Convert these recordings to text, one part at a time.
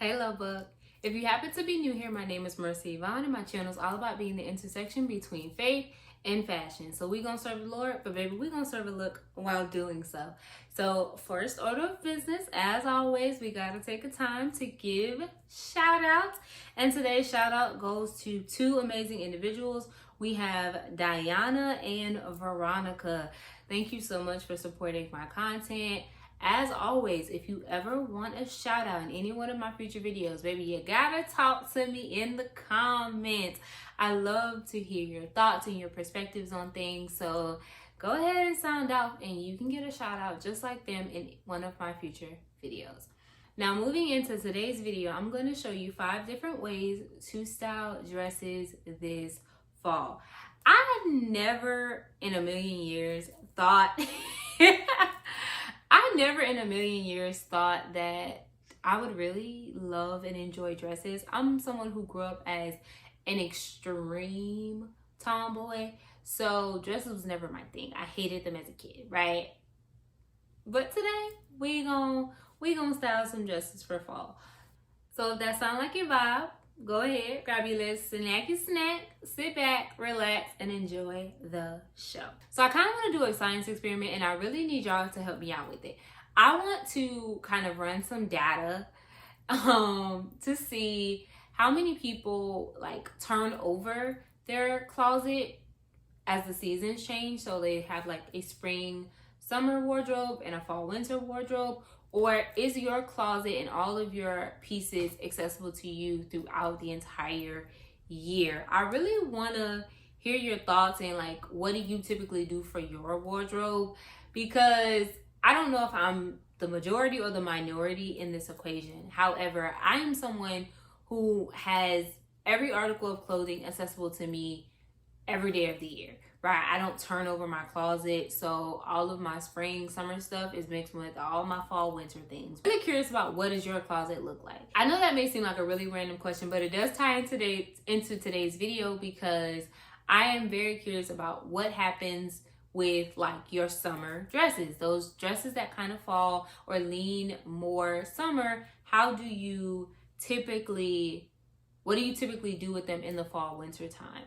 Hey Lovebug. If you happen to be new here, my name is Mercy Yvonne and my channel is all about being the intersection between faith and fashion. So we gonna serve the Lord, but baby, we gonna serve a look while doing so. So first order of business, as always, we gotta take a time to give shout outs. And today's shout out goes to two amazing individuals. We have Diana and Veronica. Thank you so much for supporting my content. As always, if you ever want a shout out in any one of my future videos, baby, you gotta talk to me in the comments. I love to hear your thoughts and your perspectives on things. So go ahead and sound off and you can get a shout out just like them in one of my future videos. Now, moving into today's video, I'm going to show you 5 different ways to style dresses this fall. I never in a million years thought that I would really love and enjoy dresses. I'm someone who grew up as an extreme tomboy, so dresses was never my thing. I hated them as a kid, right? But today we gonna style some dresses for fall. So if that sounds like your vibe, go ahead, grab your little snacky snack, sit back, relax, and enjoy the show. So I kind of want to do a science experiment, and I really need y'all to help me out with it. I want to kind of run some data to see how many people like turn over their closet as the seasons change. So they have like a spring summer wardrobe and a fall winter wardrobe. Or is your closet and all of your pieces accessible to you throughout the entire year? I really want to hear your thoughts and like, what do you typically do for your wardrobe? Because I don't know if I'm the majority or the minority in this equation. However, I am someone who has every article of clothing accessible to me every day of the year, right? I don't turn over my closet, so all of my spring, summer stuff is mixed with all my fall, winter things. I'm really curious about what does your closet look like? I know that may seem like a really random question, but it does tie into today's video because I am very curious about what happens with like your summer dresses, those dresses that kind of fall or lean more summer. What do you typically do with them in the fall, winter time?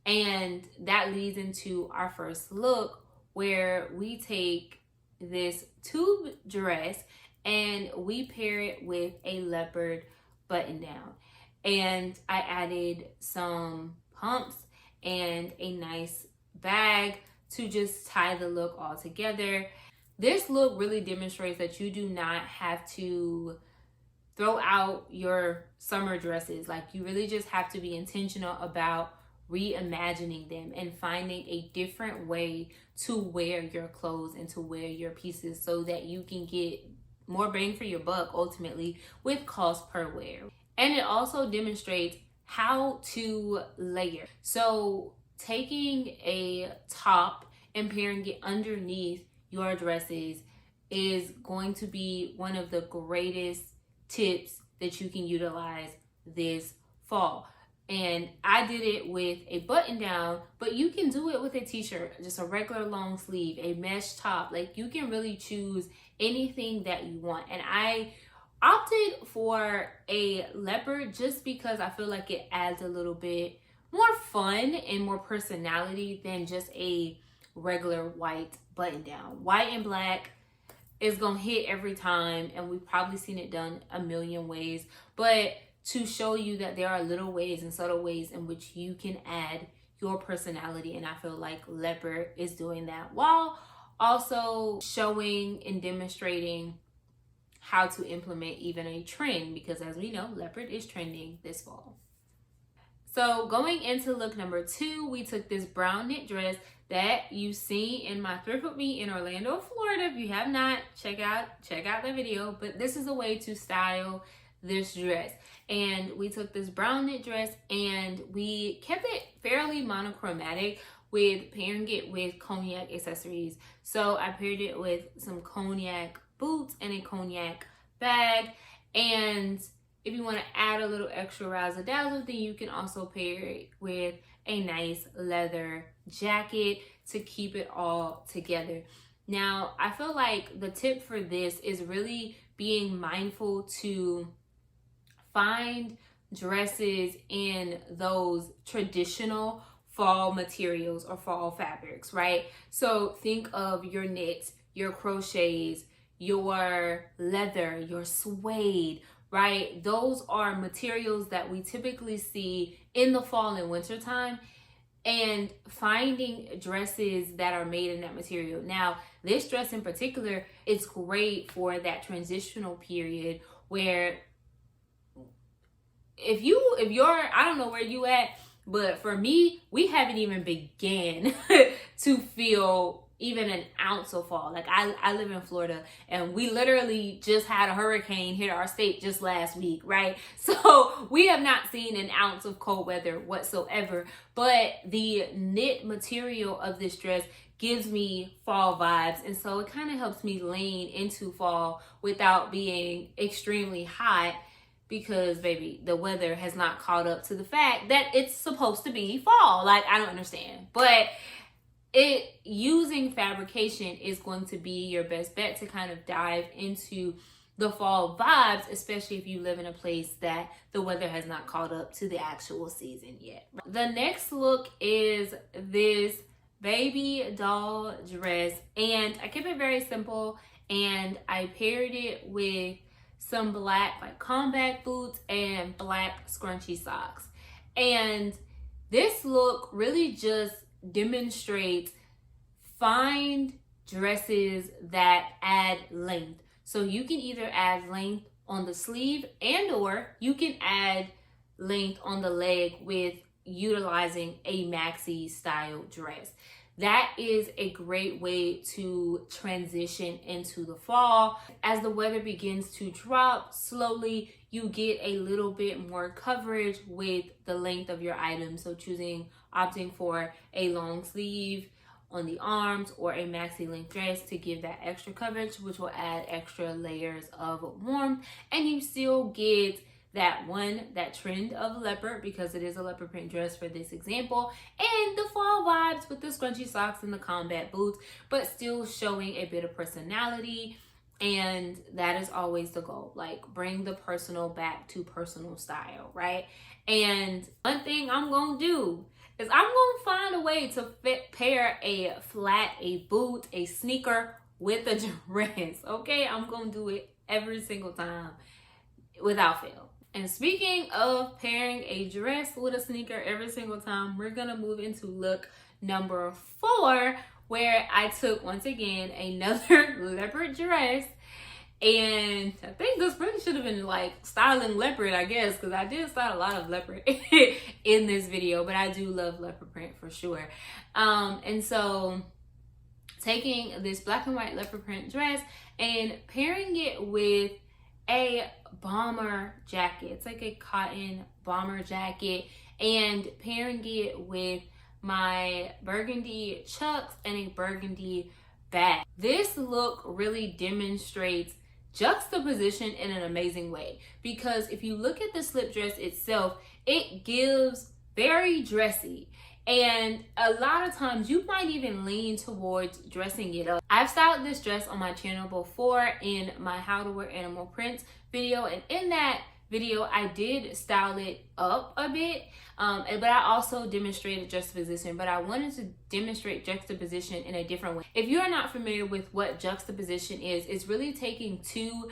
And that leads into our first look, where we take this tube dress and we pair it with a leopard button down. And I added some pumps and a nice bag to just tie the look all together. This look really demonstrates that you do not have to throw out your summer dresses. Like, you really just have to be intentional about reimagining them and finding a different way to wear your clothes and to wear your pieces so that you can get more bang for your buck ultimately with cost per wear. And it also demonstrates how to layer. So taking a top and pairing it underneath your dresses is going to be one of the greatest tips that you can utilize this fall. And I did it with a button down, but you can do it with a t-shirt, just a regular long sleeve, a mesh top. Like, you can really choose anything that you want. And I opted for a leopard just because I feel like it adds a little bit more fun and more personality than just a regular white button down. White and black is gonna hit every time, and we've probably seen it done a million ways, but to show you that there are little ways and subtle ways in which you can add your personality, and I feel like leopard is doing that, while also showing and demonstrating how to implement even a trend, because as we know, leopard is trending this fall. So going into look number 2, we took this brown knit dress that you see in my thrift with me in Orlando, Florida. If you have not, check out that video. But this is a way to style this dress. And we took this brown knit dress and we kept it fairly monochromatic with pairing it with cognac accessories. So I paired it with some cognac boots and a cognac bag. And if you want to add a little extra razzle dazzle, then you can also pair it with a nice leather jacket to keep it all together. Now, I feel like the tip for this is really being mindful to find dresses in those traditional fall materials or fall fabrics, right? So think of your knits, your crochets, your leather, your suede, right? Those are materials that we typically see in the fall and winter time, and finding dresses that are made in that material. Now, this dress in particular, it's great for that transitional period where if you're, I don't know where you at, but for me, we haven't even began to feel even an ounce of fall. Like I live in Florida, and we literally just had a hurricane hit our state just last week, right? So we have not seen an ounce of cold weather whatsoever, but the knit material of this dress gives me fall vibes, and so it kind of helps me lean into fall without being extremely hot, because baby, the weather has not caught up to the fact that it's supposed to be fall. Like, I don't understand, but using fabrication is going to be your best bet to kind of dive into the fall vibes, especially if you live in a place that the weather has not caught up to the actual season yet. The next look is this baby doll dress, and I kept it very simple, and I paired it with some black like combat boots and black scrunchy socks. And this look really just demonstrates find dresses that add length. So you can either add length on the sleeve, and or you can add length on the leg with utilizing a maxi style dress. That is a great way to transition into the fall. As the weather begins to drop slowly, you get a little bit more coverage with the length of your item. So opting for a long sleeve on the arms or a maxi length dress to give that extra coverage, which will add extra layers of warmth. And you still get that trend of leopard, because it is a leopard print dress for this example, and the fall vibes with the scrunchy socks and the combat boots, but still showing a bit of personality. And that is always the goal, like bring the personal back to personal style, right? And one thing I'm gonna do is I'm gonna find a way to pair a flat, a boot, a sneaker with a dress, okay? I'm gonna do it every single time without fail. And speaking of pairing a dress with a sneaker every single time, we're gonna move into look number 4, where I took, once again, another leopard dress. And I think this really should have been like styling leopard, I guess, because I did style a lot of leopard in this video, but I do love leopard print for sure. And so taking this black and white leopard print dress and pairing it with a bomber jacket. It's like a cotton bomber jacket, and pairing it with my burgundy chucks and a burgundy bag. This look really demonstrates juxtaposition in an amazing way, because if you look at the slip dress itself, it gives very dressy. And a lot of times you might even lean towards dressing it up. I've styled this dress on my channel before in my how to wear animal prints video, and in that video I did style it up a bit, but I also demonstrated juxtaposition, but I wanted to demonstrate juxtaposition in a different way. If you're not familiar with what juxtaposition is, it's really taking two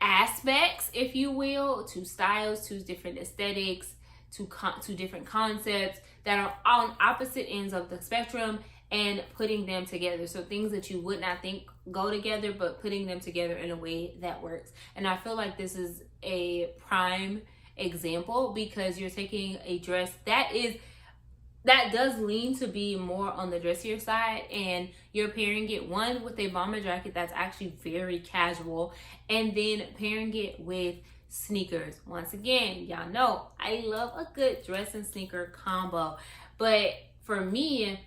aspects, if you will, two styles, two different aesthetics, two different concepts that are on opposite ends of the spectrum, and putting them together. So things that you would not think go together, but putting them together in a way that works. And I feel like this is a prime example, because you're taking a dress that does lean to be more on the dressier side, and you're pairing it one with a bomber jacket that's actually very casual, and then pairing it with sneakers. Once again, y'all know I love a good dress and sneaker combo, but for me,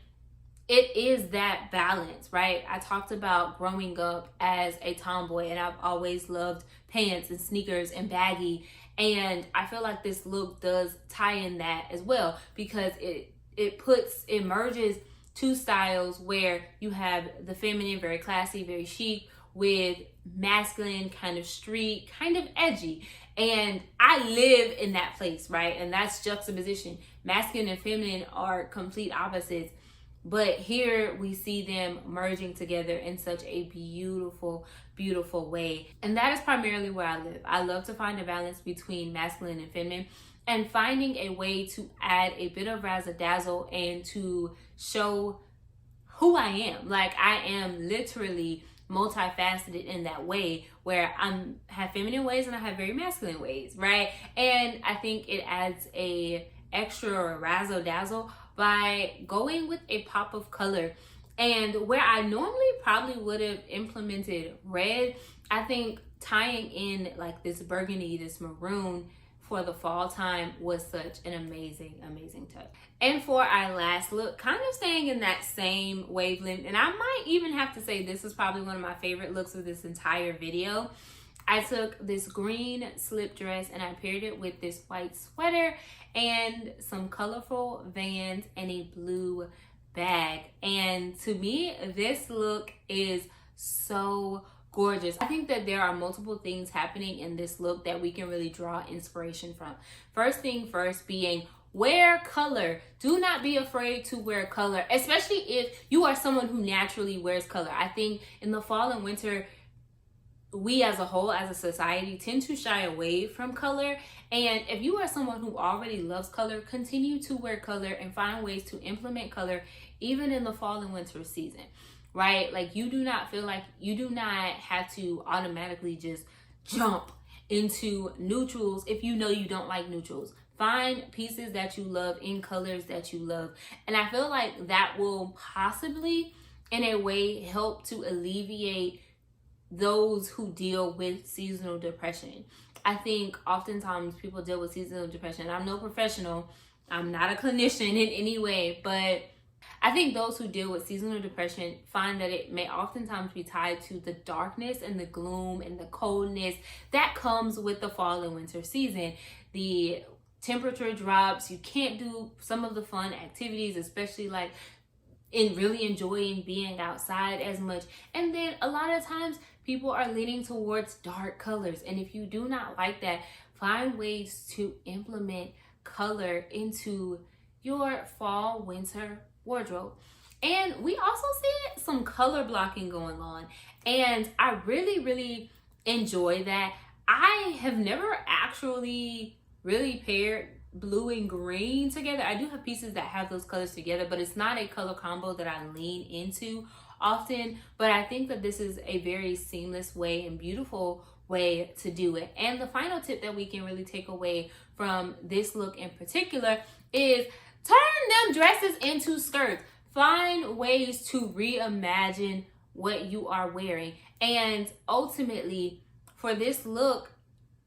it is that balance, right? I talked about growing up as a tomboy, and I've always loved pants and sneakers and baggy, and I feel like this look does tie in that as well, because it merges two styles where you have the feminine, very classy, very chic, with masculine, kind of street, kind of edgy. And I live in that place, right? And that's juxtaposition. Masculine and feminine are complete opposites. But here we see them merging together in such a beautiful, beautiful way. And that is primarily where I live. I love to find a balance between masculine and feminine and finding a way to add a bit of razzle dazzle and to show who I am. Like, I am literally multifaceted in that way, where I have feminine ways and I have very masculine ways, right? And I think it adds a extra razzle dazzle by going with a pop of color. And where I normally probably would have implemented red, I think tying in like this burgundy, this maroon for the fall time was such an amazing, amazing touch. And for our last look, kind of staying in that same wavelength, and I might even have to say this is probably one of my favorite looks of this entire video. I took this green slip dress and I paired it with this white sweater and some colorful Vans and a blue bag. And to me, this look is so gorgeous. I think that there are multiple things happening in this look that we can really draw inspiration from. First thing first being, wear color. Do not be afraid to wear color, especially if you are someone who naturally wears color. I think in the fall and winter, we as a whole, as a society, tend to shy away from color. And if you are someone who already loves color, continue to wear color and find ways to implement color even in the fall and winter season, right? Like, you do not feel like you do not have to automatically just jump into neutrals if you know you don't like neutrals. Find pieces that you love in colors that you love. And I feel like that will possibly, in a way, help to alleviate those who deal with seasonal depression. I think oftentimes people deal with seasonal depression. I'm no professional. I'm not a clinician in any way, but I think those who deal with seasonal depression find that it may oftentimes be tied to the darkness and the gloom and the coldness that comes with the fall and winter season. The temperature drops. You can't do some of the fun activities, especially like in really enjoying being outside as much. And then a lot of times people are leaning towards dark colors. And if you do not like that, find ways to implement color into your fall winter wardrobe. And we also see some color blocking going on, and I really enjoy that. I have never actually really paired blue and green together. I do have pieces that have those colors together, but it's not a color combo that I lean into often. But I think that this is a very seamless way and beautiful way to do it. And the final tip that we can really take away from this look in particular is turn them dresses into skirts. Find ways to reimagine what you are wearing. And ultimately, for this look,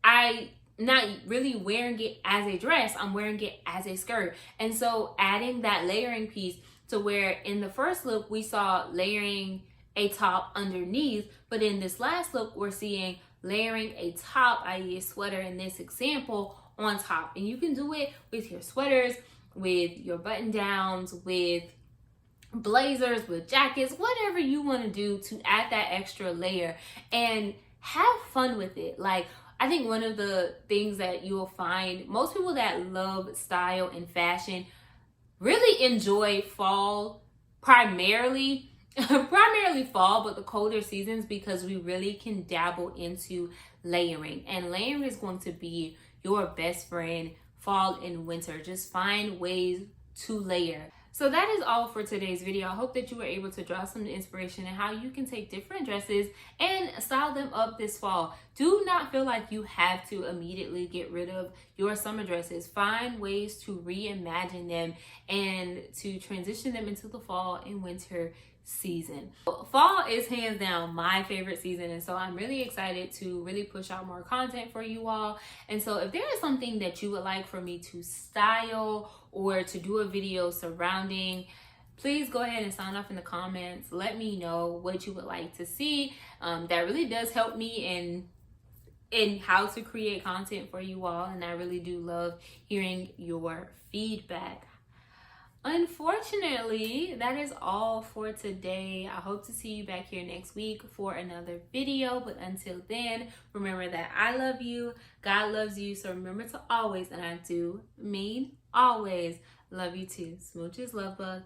I'm not really wearing it as a dress, I'm wearing it as a skirt. And so adding that layering piece to where in the first look, we saw layering a top underneath, but in this last look, we're seeing layering a top, i.e. a sweater in this example, on top. And you can do it with your sweaters, with your button downs, with blazers, with jackets, whatever you want to do to add that extra layer and have fun with it. Like, I think one of the things that you will find, most people that love style and fashion really enjoy fall, primarily fall, but the colder seasons, because we really can dabble into layering. And layering is going to be your best friend fall and winter. Just find ways to layer. So that is all for today's video. I hope that you were able to draw some inspiration in how you can take different dresses and style them up this fall. Do not feel like you have to immediately get rid of your summer dresses. Find ways to reimagine them and to transition them into the fall and winter season. Fall is hands down my favorite season, and so I'm really excited to really push out more content for you all. And so if there is something that you would like for me to style or to do a video surrounding, please go ahead and sign off in the comments. Let me know what you would like to see. That really does help me in how to create content for you all, and I really do love hearing your feedback. Unfortunately, that is all for today. I hope to see you back here next week for another video. But until then, remember that I love you, God loves you. So remember to always, and I do mean always, love you too. Smooches, Lovebug.